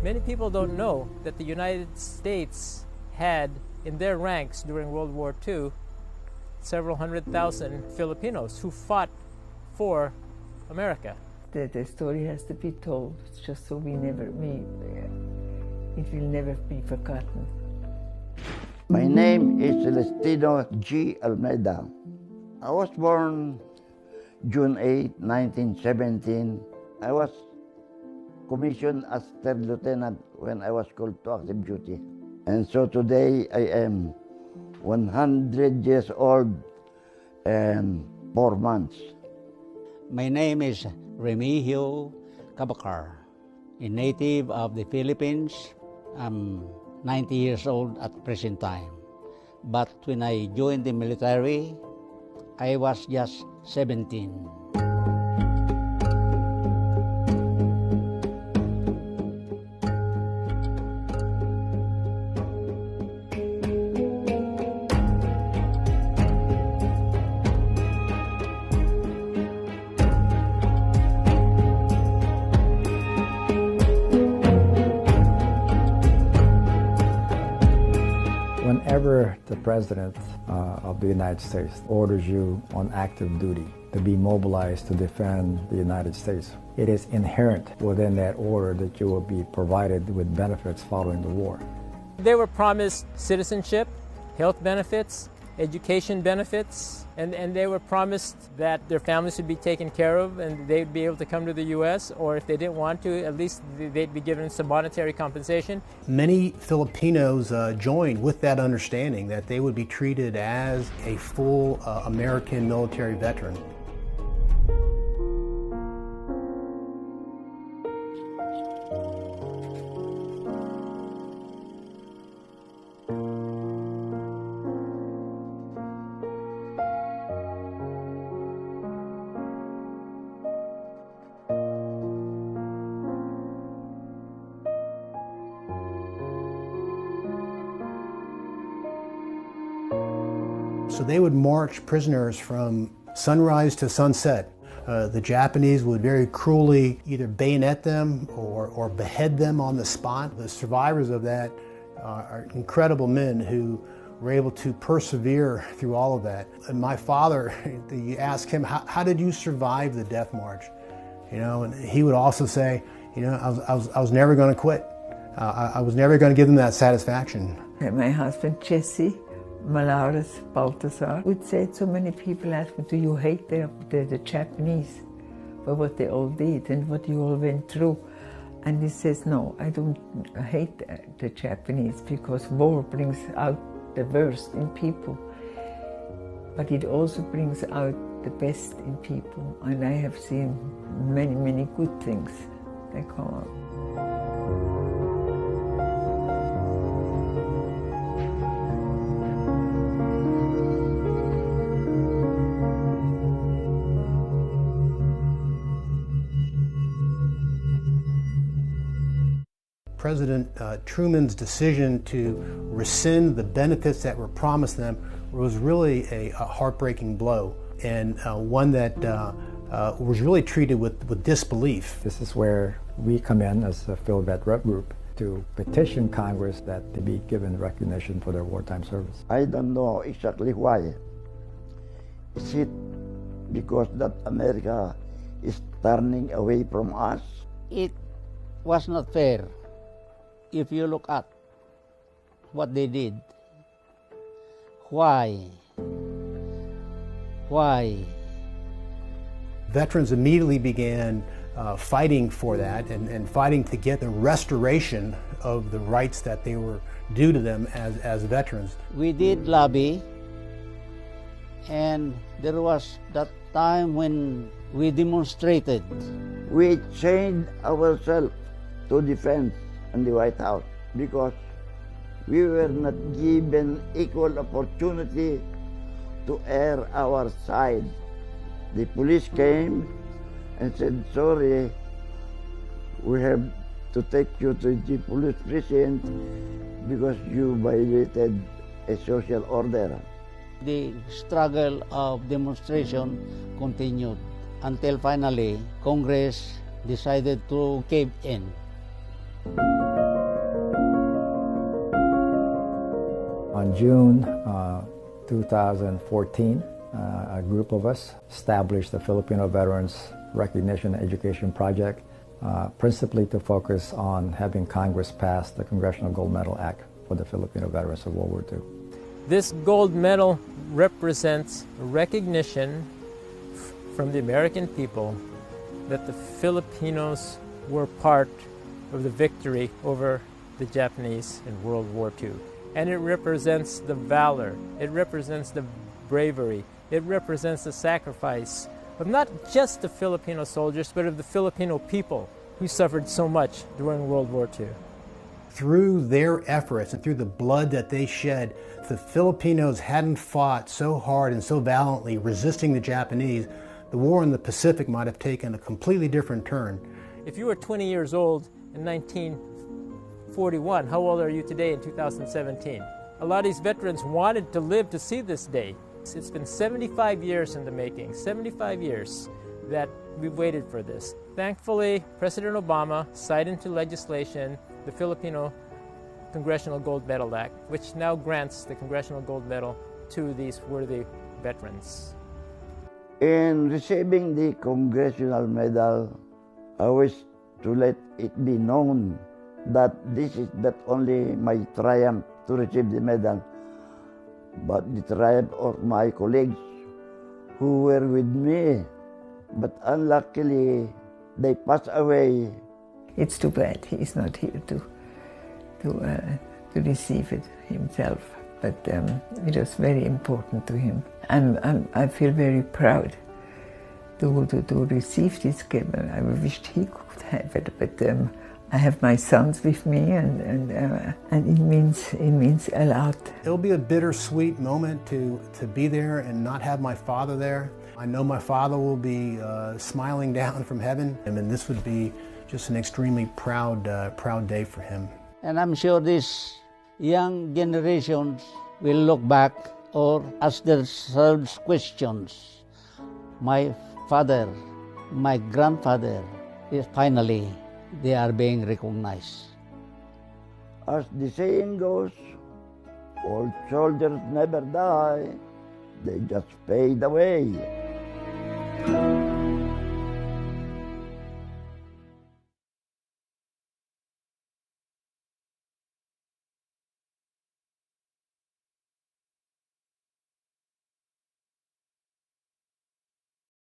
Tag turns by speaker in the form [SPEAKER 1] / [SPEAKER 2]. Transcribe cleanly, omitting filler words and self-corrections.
[SPEAKER 1] Many people don't know that the United States had in their ranks during World War II several 100,000 Filipinos who fought for America.
[SPEAKER 2] The story has to be told, just so it will never be forgotten.
[SPEAKER 3] My name is Celestino G. Almeida. I was born June 8, 1917. I was commissioned as third lieutenant when I was called to active duty. And so today I am 100 years old and 4 months.
[SPEAKER 4] My name is Remigio Cabacar, a native of the Philippines. I'm 90 years old at present time. But when I joined the military, I was just 17.
[SPEAKER 5] Whenever the President of the United States orders you on active duty to be mobilized to defend the United States, it is inherent within that order that you will be provided with benefits following the war.
[SPEAKER 1] They were promised citizenship, health benefits, education benefits, and they were promised that their families would be taken care of and they'd be able to come to the U.S., or if they didn't want to, at least they'd be given some monetary compensation.
[SPEAKER 6] Many Filipinos joined with that understanding that they would be treated as a full American military veteran. So they would march prisoners from sunrise to sunset. The Japanese would very cruelly either bayonet them or behead them on the spot. The survivors of that are incredible men who were able to persevere through all of that. And my father, you ask him, how did you survive the death march? You know, and he would also say, you know, I was never going to quit. I was never going to give them that satisfaction.
[SPEAKER 2] My husband, Jesse Malares Balthazar, would say, so many people ask me, do you hate the Japanese for what they all did and what you all went through? And he says, no, I don't hate the Japanese, because war brings out the worst in people. But it also brings out the best in people. And I have seen many, many good things that come out.
[SPEAKER 6] President Truman's decision to rescind the benefits that were promised them was really a heartbreaking blow, and one that was really treated with disbelief.
[SPEAKER 5] This is where we come in as a Philvet Rep Group to petition Congress that they be given recognition for their wartime service.
[SPEAKER 3] I don't know exactly why. Is it because that America is turning away from us?
[SPEAKER 4] It was not fair. If you look at what they did, why?
[SPEAKER 6] Veterans immediately began fighting for that and fighting to get the restoration of the rights that they were due to them as veterans.
[SPEAKER 4] We did lobby, and there was that time when we demonstrated.
[SPEAKER 3] We chained ourselves to defense in the White House because we were not given equal opportunity to air our side. The police came and said, sorry, we have to take you to the police precinct because you violated a social order.
[SPEAKER 4] The struggle of demonstration continued until finally Congress decided to cave in.
[SPEAKER 5] On June 2014, a group of us established the Filipino Veterans Recognition and Education Project, principally to focus on having Congress pass the Congressional Gold Medal Act for the Filipino veterans of World War II.
[SPEAKER 1] This gold medal represents recognition from the American people that the Filipinos were part of the victory over the Japanese in World War II. And it represents the valor, it represents the bravery, it represents the sacrifice of not just the Filipino soldiers, but of the Filipino people who suffered so much during World War II.
[SPEAKER 6] Through their efforts and through the blood that they shed, if the Filipinos hadn't fought so hard and so valiantly resisting the Japanese, the war in the Pacific might have taken a completely different turn.
[SPEAKER 1] If you were 20 years old in 1941, how old are you today in 2017? A lot of these veterans wanted to live to see this day. It's been 75 years in the making, 75 years that we've waited for this. Thankfully, President Obama signed into legislation the Filipino Congressional Gold Medal Act, which now grants the Congressional Gold Medal to these worthy veterans.
[SPEAKER 3] In receiving the Congressional Medal, I wish to let it be known that this is not only my triumph to receive the medal, but the triumph of my colleagues who were with me, but unluckily they passed away.
[SPEAKER 2] It's too bad he's not here to receive it himself, but it was very important to him. I feel very proud to receive this gift. I wished he could have it, but I have my sons with me, and it means a lot.
[SPEAKER 6] It'll be a bittersweet moment to be there and not have my father there. I know my father will be smiling down from heaven, and this would be just an extremely proud day for him.
[SPEAKER 4] And I'm sure these young generations will look back or ask themselves questions. My father, my grandfather, finally they are being recognized.
[SPEAKER 3] As the saying goes, old soldiers never die, they just fade away.